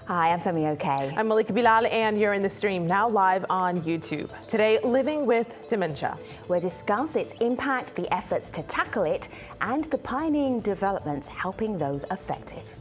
Hi, I'm Femi Okay. I'm Malika Bilal, and you're in the stream now live on YouTube. Today, living with dementia. We'll discuss its impact, the efforts to tackle it, and the pioneering developments helping those affected.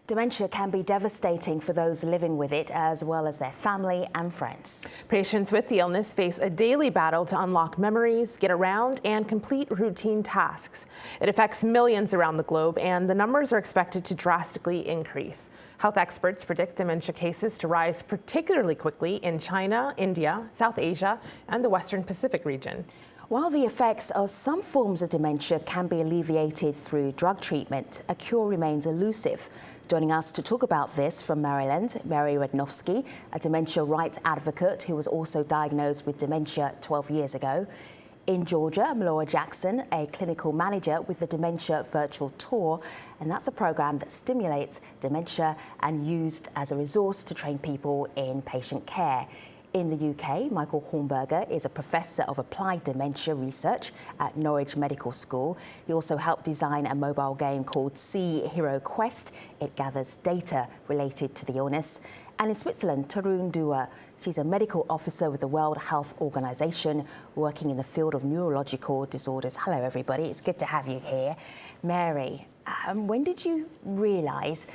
Dementia can be devastating for those living with it, as well as their family and friends. Patients with the illness face a daily battle to unlock memories, get around, and complete routine tasks. It affects millions around the globe, and the numbers are expected to drastically increase. Health experts predict dementia cases to rise particularly quickly in China, India, South Asia, and the Western Pacific region. While the effects of some forms of dementia can be alleviated through drug treatment, a cure remains elusive. Joining us to talk about this from Maryland, Mary Rednowski, a dementia rights advocate who was also diagnosed with dementia 12 years ago. In Georgia, Laura Jackson, a clinical manager with the Dementia Virtual Tour, and that's a program that stimulates dementia and used as a resource to train people in patient care. In the UK, Michael Hornberger is a professor of applied dementia research at Norwich Medical School. He also helped design a mobile game called Sea Hero Quest. It gathers data related to the illness. And in Switzerland, Tarun Dua, she's a medical officer with the World Health Organization working in the field of neurological disorders. Hello, everybody. It's good to have you here. Mary, when did you realize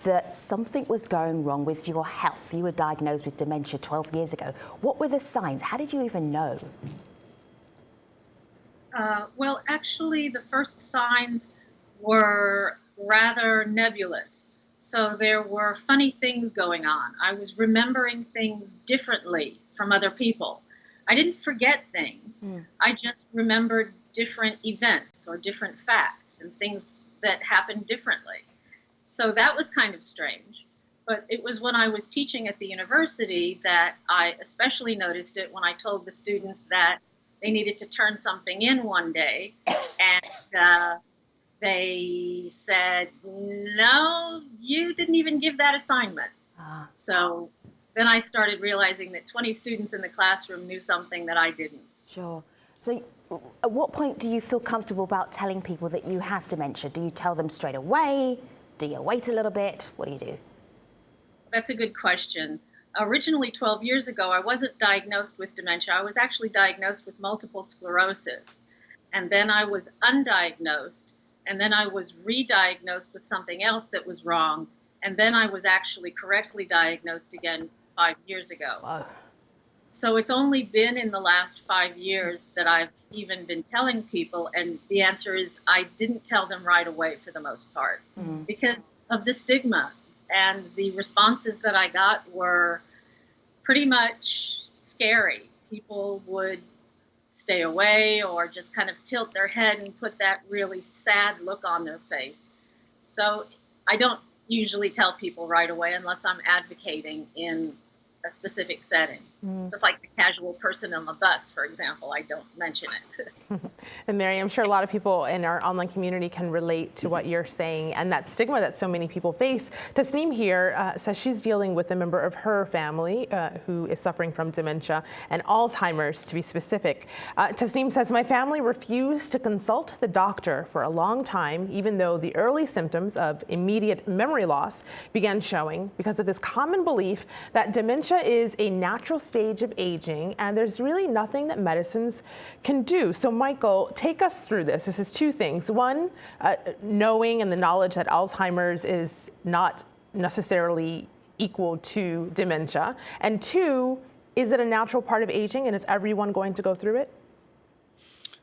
that something was going wrong with your health? You were diagnosed with dementia 12 years ago. What were the signs? How did you even know? Well, actually, the first signs were rather nebulous. So there were funny things going on. I was remembering things differently from other people. I didn't forget things. I just remembered different events or different facts and things that happened differently. So that was kind of strange, but it was when I was teaching at the university that I especially noticed it when I told the students that they needed to turn something in one day, and they said, no, you didn't even give that assignment. So then I started realizing that 20 students in the classroom knew something that I didn't. Sure. So at what point do you feel comfortable about telling people that you have dementia? Do you tell them straight away? Do you wait a little bit? What do you do? That's a good question. Originally, 12 years ago, I wasn't diagnosed with dementia. I was actually diagnosed with multiple sclerosis. And then I was undiagnosed. And then I was re-diagnosed with something else that was wrong. And then I was actually correctly diagnosed again 5 years ago. Wow. So it's only been in the last 5 years that I've even been telling people, and the answer is I didn't tell them right away for the most part because of the stigma, and the responses that I got were pretty much scary. People would stay away or just kind of tilt their head and put that really sad look on their face. So I don't usually tell people right away unless I'm advocating in a specific setting. Just like the casual person on the bus, for example, I don't mention it. And Mary, I'm sure a lot of people in our online community can relate to what you're saying and that stigma that so many people face. Tasneem here says she's dealing with a member of her family who is suffering from dementia and Alzheimer's, to be specific. Tasneem says, my family refused to consult the doctor for a long time, even though the early symptoms of immediate memory loss began showing because of this common belief that dementia is a natural stage of aging and there's really nothing that medicines can do. So Michael, take us through this. This is two things. One, knowing and the knowledge that Alzheimer's is not necessarily equal to dementia. And two, is it a natural part of aging and is everyone going to go through it?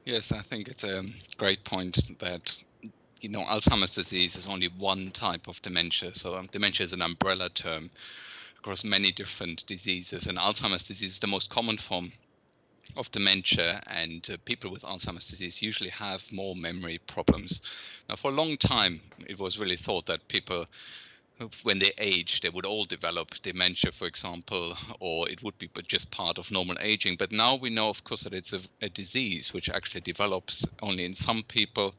Yes, I think it's a great point that Alzheimer's disease is only one type of dementia. So dementia is an umbrella term across many different diseases, and Alzheimer's disease is the most common form of dementia, and people with Alzheimer's disease usually have more memory problems. Now, for a long time, it was really thought that people, when they age, they would all develop dementia, for example, or it would be just part of normal aging. But now we know, of course, that it's a disease which actually develops only in some people,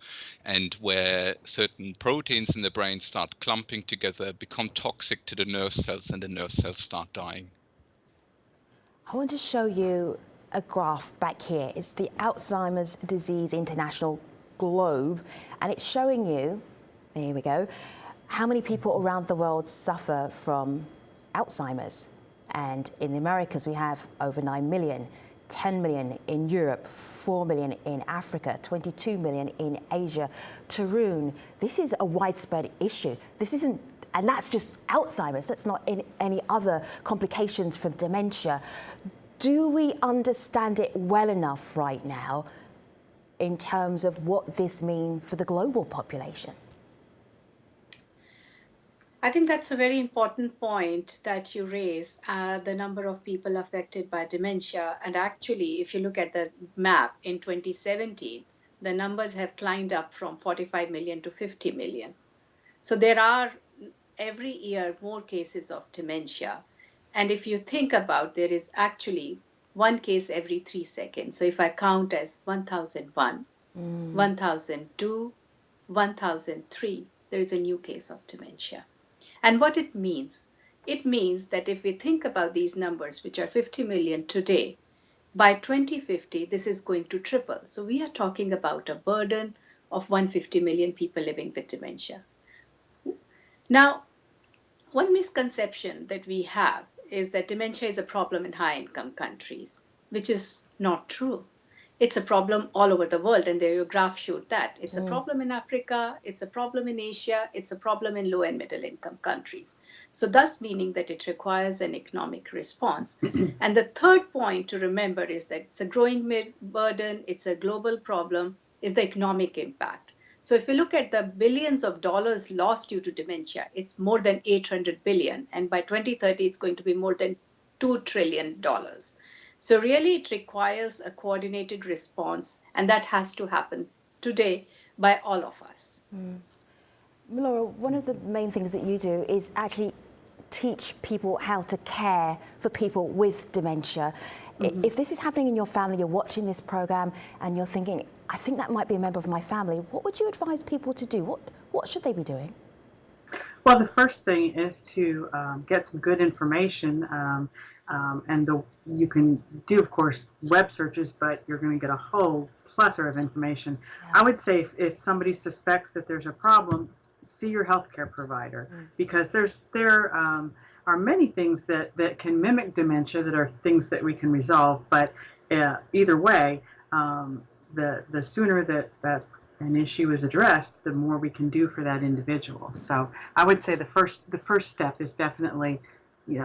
and where certain proteins in the brain start clumping together, become toxic to the nerve cells, and the nerve cells start dying. I want to show you a graph back here. It's the Alzheimer's Disease International globe, and it's showing you, here we go, how many people around the world suffer from Alzheimer's. And in the Americas, we have over 9 million, 10 million in Europe, 4 million in Africa, 22 million in Asia. Tarun, this is a widespread issue. This isn't, and that's just Alzheimer's. That's not in any other complications from dementia. Do we understand it well enough right now in terms of what this means for the global population? I think that's a very important point that you raise, the number of people affected by dementia. And actually, if you look at the map in 2017, the numbers have climbed up from 45 million to 50 million. So there are every year more cases of dementia. And if you think about, there is actually one case every 3 seconds. So if I count as 1001, 1002, 1003, there is a new case of dementia. And what it means that if we think about these numbers, which are 50 million today, by 2050, this is going to triple. So we are talking about a burden of 150 million people living with dementia. Now, one misconception that we have is that dementia is a problem in high-income countries, which is not true. It's a problem all over the world, and there your graph showed that. It's a problem in Africa, it's a problem in Asia, it's a problem in low and middle income countries. So thus meaning that it requires an economic response. And the third point to remember is that it's a growing burden, it's a global problem, is the economic impact. So if we look at the billions of dollars lost due to dementia, it's more than 800 billion. And by 2030, it's going to be more than $2 trillion. So really, it requires a coordinated response, and that has to happen today by all of us. Laura, one of the main things that you do is actually teach people how to care for people with dementia. If this is happening in your family, you're watching this program and you're thinking, I think that might be a member of my family, what would you advise people to do? What should they be doing? Well, the first thing is to get some good information, and you can do, of course, web searches, but you're going to get a whole plethora of information. Yeah. I would say if somebody suspects that there's a problem, see your healthcare provider, because there are many things that can mimic dementia that are things that we can resolve. But either way, the sooner that an issue is addressed, the more we can do for that individual. So I would say the first step is definitely,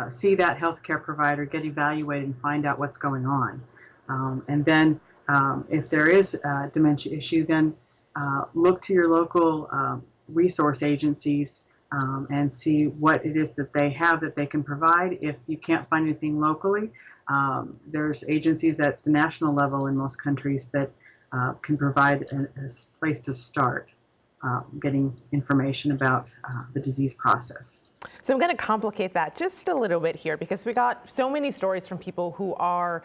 see that healthcare provider, get evaluated, and find out what's going on. And then if there is a dementia issue, then look to your local resource agencies and see what it is that they have that they can provide. If you can't find anything locally, there's agencies at the national level in most countries that can provide a place to start getting information about the disease process. So I'm going to complicate that just a little bit here, because we got so many stories from people who are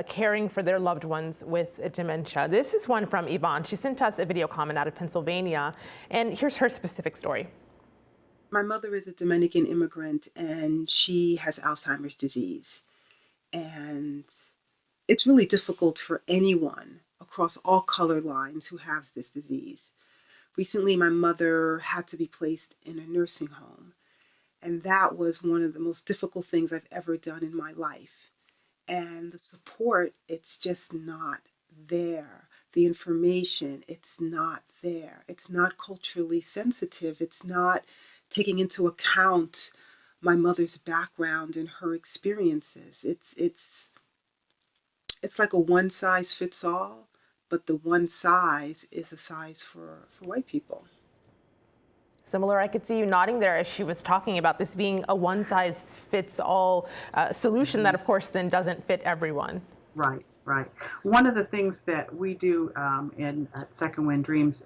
caring for their loved ones with dementia. This is one from Yvonnes. She sent us a video comment out of Pennsylvania, and here's her specific story. My mother is a Dominican immigrant, and she has Alzheimer's disease. And it's really difficult for anyone across all color lines who has this disease. Recently, my mother had to be placed in a nursing home. And that was one of the most difficult things I've ever done in my life. And the support, it's just not there. The information, it's not there. It's not culturally sensitive. It's not taking into account my mother's background and her experiences. It's like a one size fits all, but the one size is a size for white people. Similar, I could see you nodding there as she was talking about this being a one-size-fits-all solution that, of course, then doesn't fit everyone. Right. One of the things that we do at Second Wind Dreams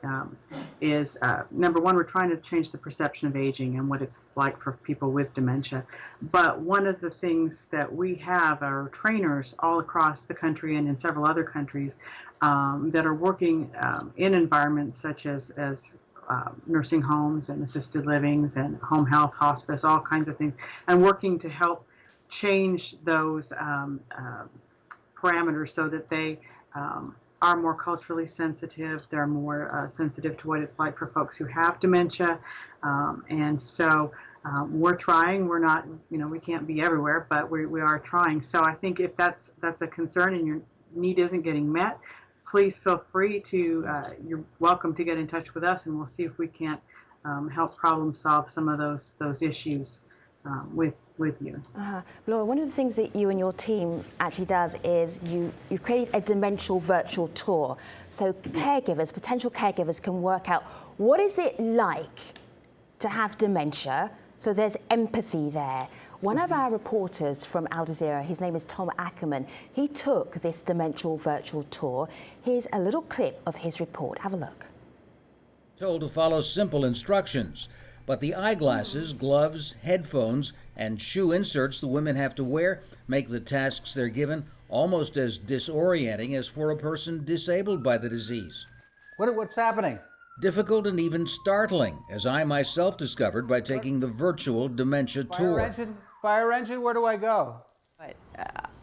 is, number one, we're trying to change the perception of aging and what it's like for people with dementia. But one of the things that we have are trainers all across the country and in several other countries that are working in environments such as nursing homes and assisted livings and home health, hospice, all kinds of things, and working to help change those parameters so that they are more culturally sensitive. They're more sensitive to what it's like for folks who have dementia. And so we're trying. We're not, we can't be everywhere, but we are trying. So I think if that's a concern and your need isn't getting met, please feel free to, you're welcome to get in touch with us, and we'll see if we can't help problem solve some of those issues with you. Laura, one of the things that you and your team actually does is you create a demential virtual tour. So caregivers, potential caregivers can work out what is it like to have dementia, so there's empathy there. One of our reporters from Al Jazeera, his name is Tom Ackerman, he took this demential virtual tour. Here's a little clip of his report. Have a look. Told to follow simple instructions, but the eyeglasses, gloves, headphones, and shoe inserts the women have to wear make the tasks they're given almost as disorienting as for a person disabled by the disease. What's happening? Difficult and even startling, as I myself discovered by taking the virtual dementia tour. Fire engine, where do I go? But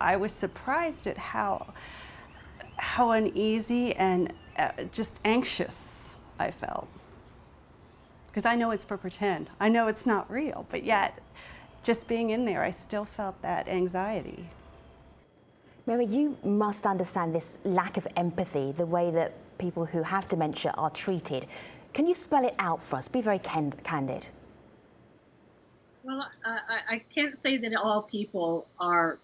I was surprised at how uneasy and just anxious I felt. Because I know it's for pretend. I know it's not real, but yet, just being in there, I still felt that anxiety. Mary, you must understand this lack of empathy, the way that people who have dementia are treated. Can you spell it out for us? Be very candid. Well, I can't say that all people are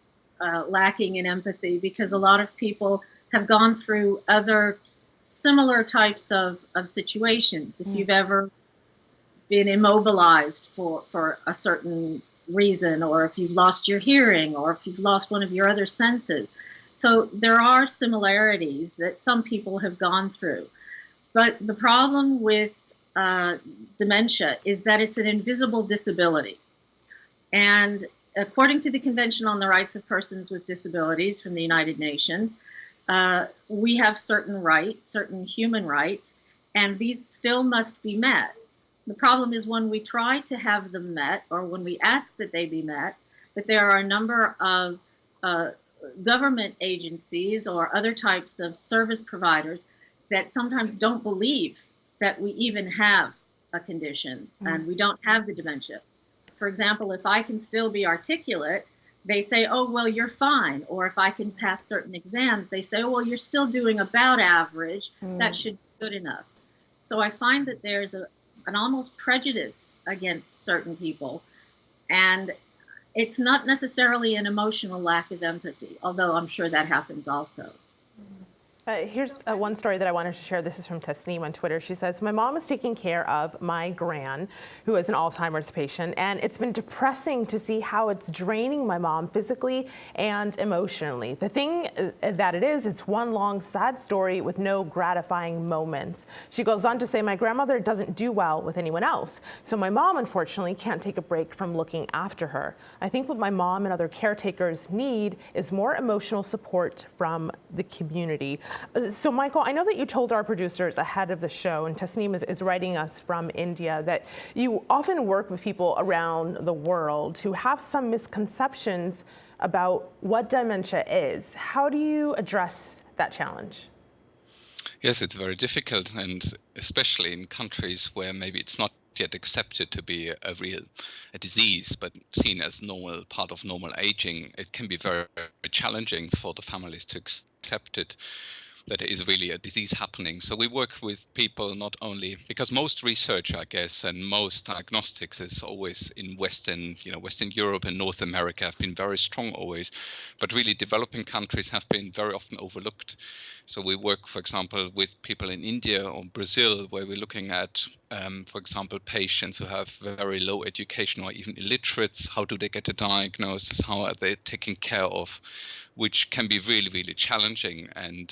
lacking in empathy, because a lot of people have gone through other similar types of situations. If you've ever been immobilized for a certain reason, or if you've lost your hearing, or if you've lost one of your other senses. So there are similarities that some people have gone through. But the problem with dementia is that it's an invisible disability. And according to the Convention on the Rights of Persons with Disabilities from the United Nations, we have certain rights, certain human rights, and these still must be met. The problem is when we try to have them met, or when we ask that they be met, that there are a number of government agencies or other types of service providers that sometimes don't believe that we even have a condition and we don't have the dementia. For example, if I can still be articulate, they say, oh, well, you're fine. Or if I can pass certain exams, they say, oh, well, you're still doing about average. That should be good enough. So I find that there's an almost prejudice against certain people. And it's not necessarily an emotional lack of empathy, although I'm sure that happens also. Here's one story that I wanted to share. This is from Tasneem on Twitter. She says, my mom is taking care of my gran, who is an Alzheimer's patient, and it's been depressing to see how it's draining my mom physically and emotionally. The thing that it is, it's one long sad story with no gratifying moments. She goes on to say, my grandmother doesn't do well with anyone else, so my mom, unfortunately, can't take a break from looking after her. I think what my mom and other caretakers need is more emotional support from the community. So, Michael, I know that you told our producers ahead of the show, and Tasneem is writing us from India, that you often work with people around the world who have some misconceptions about what dementia is. How do you address that challenge? Yes, it's very difficult, and especially in countries where maybe it's not yet accepted to be a disease, but seen as normal, part of normal aging, it can be very, very challenging for the families to accept it, that there is really a disease happening. So we work with people not only, because most research, I guess, and most diagnostics is always in Western Europe and North America have been very strong always, but really developing countries have been very often overlooked. So we work, for example, with people in India or Brazil, where we're looking at, for example, patients who have very low education or even illiterates. How do they get a diagnosis? How are they taken care of? Which can be really, really challenging. And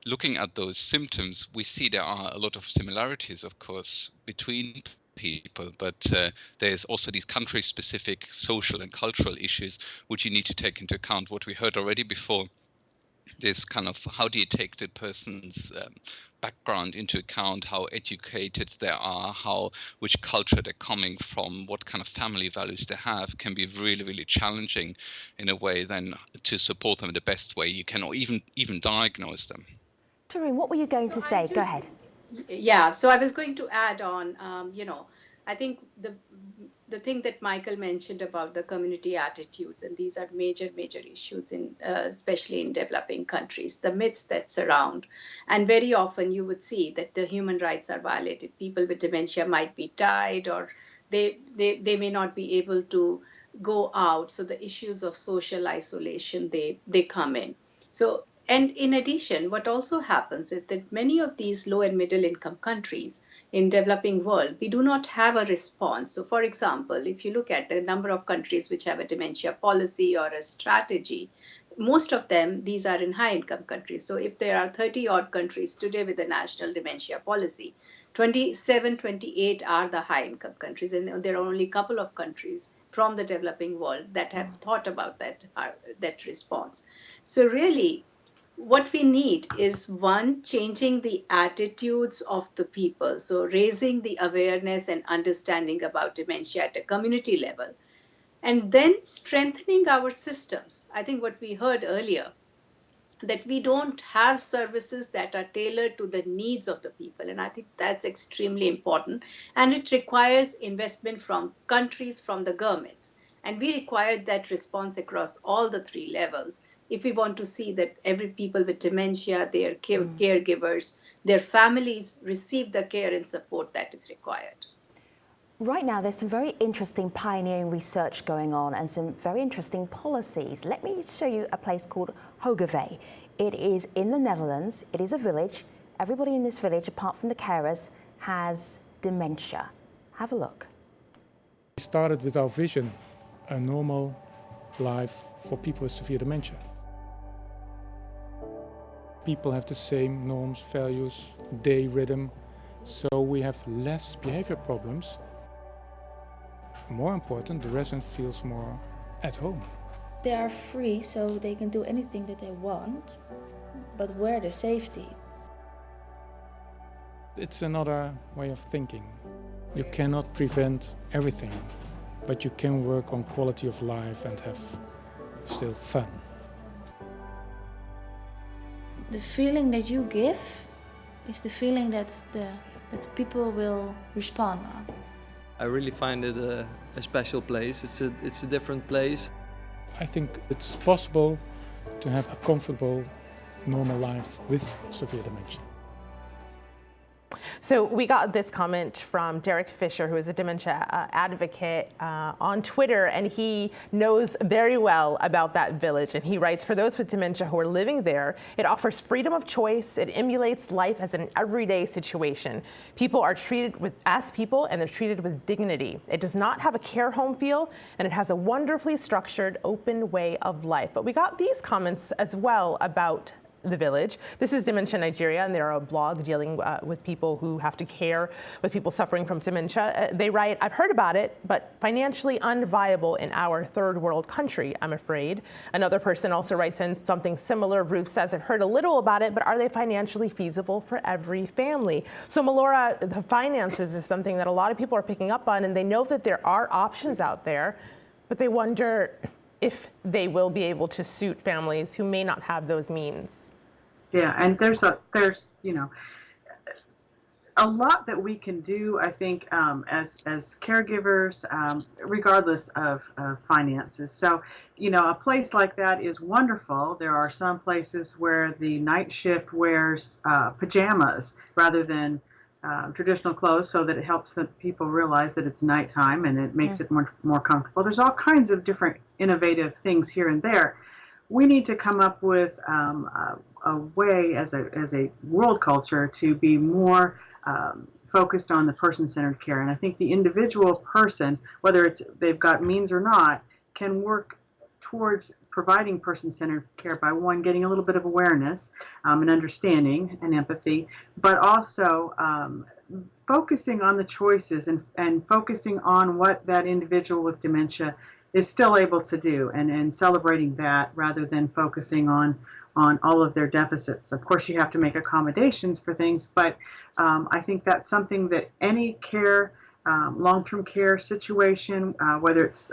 looking at those symptoms, we see there are a lot of similarities, of course, between people, but there's also these country-specific social and cultural issues which you need to take into account. What we heard already before, this kind of how do you take the person's background into account, how educated they are, which culture they're coming from, what kind of family values they have, can be really, really challenging in a way then to support them in the best way you can, or even diagnose them. Tarun, what were you going to say? Go ahead. Yeah, so I was going to add on, I think the thing that Michael mentioned about the community attitudes, and these are major issues in especially in developing countries, the myths that surround, and very often you would see that the human rights are violated. People with dementia might be tied, or they may not be able to go out. So the issues of social isolation, they come in. So, and in addition, what also happens is that many of these low and middle income countries in developing world, we do not have a response. So for example, if you look at the number of countries which have a dementia policy or a strategy, most of them, these are in high income countries. So if there are 30 odd countries today with a national dementia policy, 27, 28 are the high income countries. And there are only a couple of countries from the developing world that have thought about that response. So really, what we need is, one, changing the attitudes of the people. So raising the awareness and understanding about dementia at a community level, and then strengthening our systems. I think what we heard earlier, that we don't have services that are tailored to the needs of the people. And I think that's extremely important. And it requires investment from countries, from the governments. And we require that response across all the three levels if we want to see that every people with dementia, their caregivers, their families receive the care and support that is required. Right now, there's some very interesting pioneering research going on and some very interesting policies. Let me show you a place called Hagervay. It is in the Netherlands. It is a village. Everybody in this village, apart from the carers, has dementia. Have a look. We started with our vision, a normal life for people with severe dementia. People have the same norms, values, day rhythm, so we have less behavior problems. More important, the resident feels more at home. They are free, so they can do anything that they want, but where the safety? It's another way of thinking. You cannot prevent everything, but you can work on quality of life and have still fun. The feeling that you give is the feeling that the people will respond on. I really find it a special place. It's a different place. I think it's possible to have a comfortable, normal life with severe dementia. So we got this comment from Derek Fisher, who is a dementia advocate on Twitter, and he knows very well about that village. And he writes, for those with dementia who are living there, it offers freedom of choice. It emulates life as an everyday situation. People are treated as people, and they're treated with dignity. It does not have a care home feel, and it has a wonderfully structured, open way of life. But we got these comments as well about the village. This is Dementia Nigeria, and they're a blog dealing with people who have to care with people suffering from dementia. They write, I've heard about it, but financially unviable in our third world country, I'm afraid. Another person also writes in something similar. Ruth says, I've heard a little about it, but are they financially feasible for every family? So Melora, the finances is something that a lot of people are picking up on, and they know that there are options out there, but they wonder if they will be able to suit families who may not have those means. Yeah, and there's a lot that we can do, I think, as caregivers, regardless of finances. So, a place like that is wonderful. There are some places where the night shift wears pajamas rather than traditional clothes, so that it helps the people realize that it's nighttime and it makes it more comfortable. There's all kinds of different innovative things here and there. We need to come up with a way as a world culture to be more focused on the person-centered care. And I think the individual person, whether they've got means or not, can work towards providing person-centered care by, one, getting a little bit of awareness and understanding and empathy, but also focusing on the choices and focusing on what that individual with dementia is still able to do, and celebrating that rather than focusing on all of their deficits. Of course, you have to make accommodations for things, but I think that's something that any care, long-term care situation, whether it's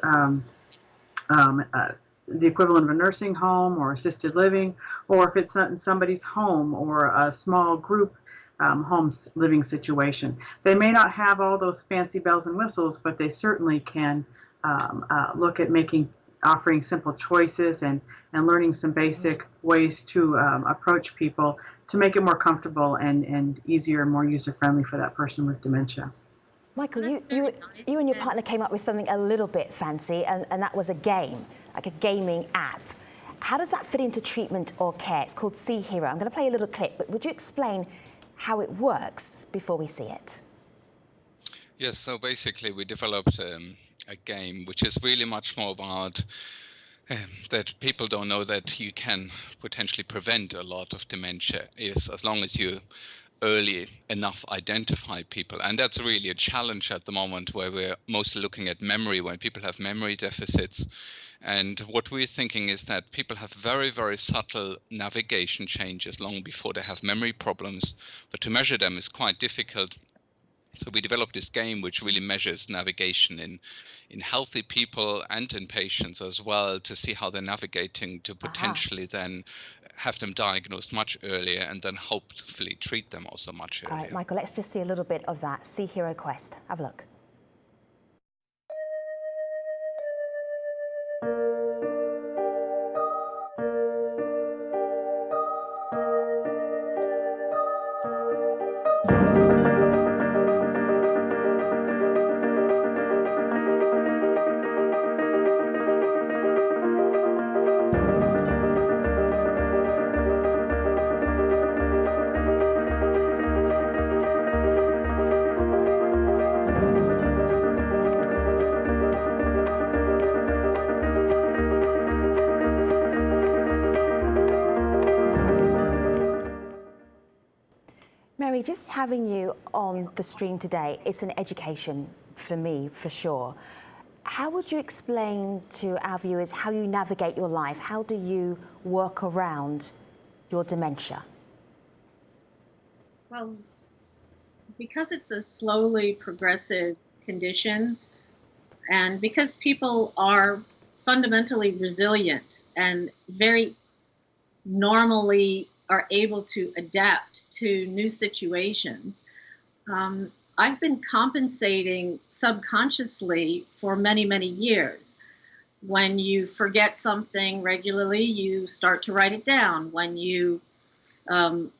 the equivalent of a nursing home or assisted living, or if it's in somebody's home or a small group home living situation. They may not have all those fancy bells and whistles, but they certainly can look at offering simple choices and learning some basic ways to approach people to make it more comfortable and easier and more user-friendly for that person with dementia. Michael, you and your partner came up with something a little bit fancy, and that was a game, like a gaming app. How does that fit into treatment or care? It's called See Hero. I'm going to play a little clip, but would you explain how it works before we see it? Yes, so basically we developed a game which is really much more about that people don't know that you can potentially prevent a lot of dementia as long as you early enough identify people. And that's really a challenge at the moment, where we're mostly looking at memory, when people have memory deficits. And what we're thinking is that people have very, very subtle navigation changes long before they have memory problems, but to measure them is quite difficult. So we developed this game which really measures navigation in healthy people and in patients as well, to see how they're navigating, to potentially then have them diagnosed much earlier and then hopefully treat them also much earlier. All right, Michael, let's just see a little bit of that See Hero Quest. Have a look. Mary, just having you on the stream today, it's an education for me, for sure. How would you explain to our viewers how you navigate your life? How do you work around your dementia? Well, because it's a slowly progressive condition, and because people are fundamentally resilient and very normally are able to adapt to new situations, I've been compensating subconsciously for many, many years. When you forget something regularly, you start to write it down. When you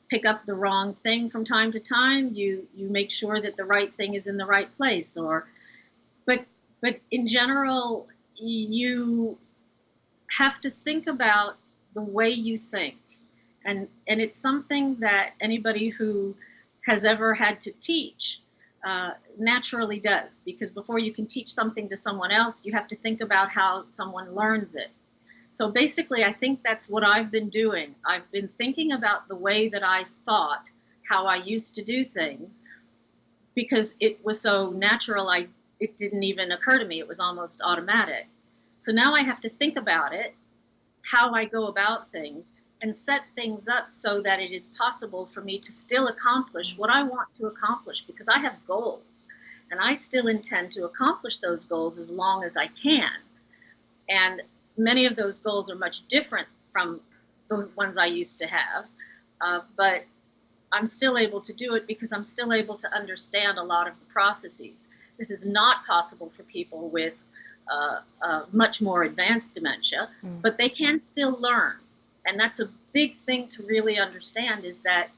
pick up the wrong thing from time to time, you make sure that the right thing is in the right place. But in general, you have to think about the way you think. And it's something that anybody who has ever had to teach naturally does, because before you can teach something to someone else, you have to think about how someone learns it. So basically, I think that's what I've been doing. I've been thinking about the way that I thought, how I used to do things, because it was so natural, it didn't even occur to me. It was almost automatic. So now I have to think about it, how I go about things, and set things up so that it is possible for me to still accomplish what I want to accomplish, because I have goals and I still intend to accomplish those goals as long as I can. And many of those goals are much different from the ones I used to have, but I'm still able to do it because I'm still able to understand a lot of the processes. This is not possible for people with much more advanced dementia, but they can still learn. And that's a big thing to really understand, is that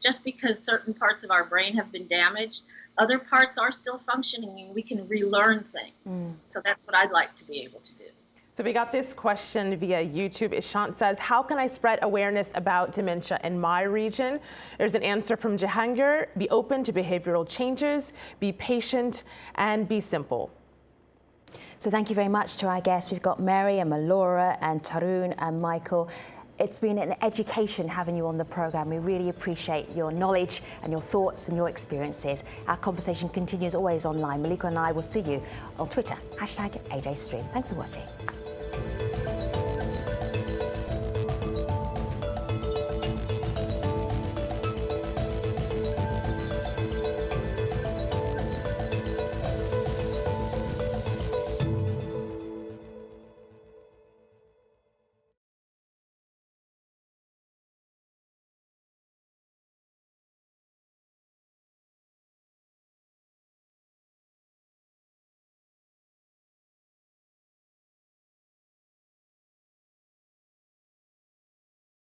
just because certain parts of our brain have been damaged, other parts are still functioning and we can relearn things. So that's what I'd like to be able to do. So we got this question via YouTube. Ishant says, how can I spread awareness about dementia in my region? There's an answer from Jahangir: be open to behavioral changes, be patient, and be simple. So thank you very much to our guests. We've got Mary and Malora and Tarun and Michael. It's been an education having you on the programme. We really appreciate your knowledge and your thoughts and your experiences. Our conversation continues always online. Malika and I will see you on Twitter, #AJStream. Thanks for watching.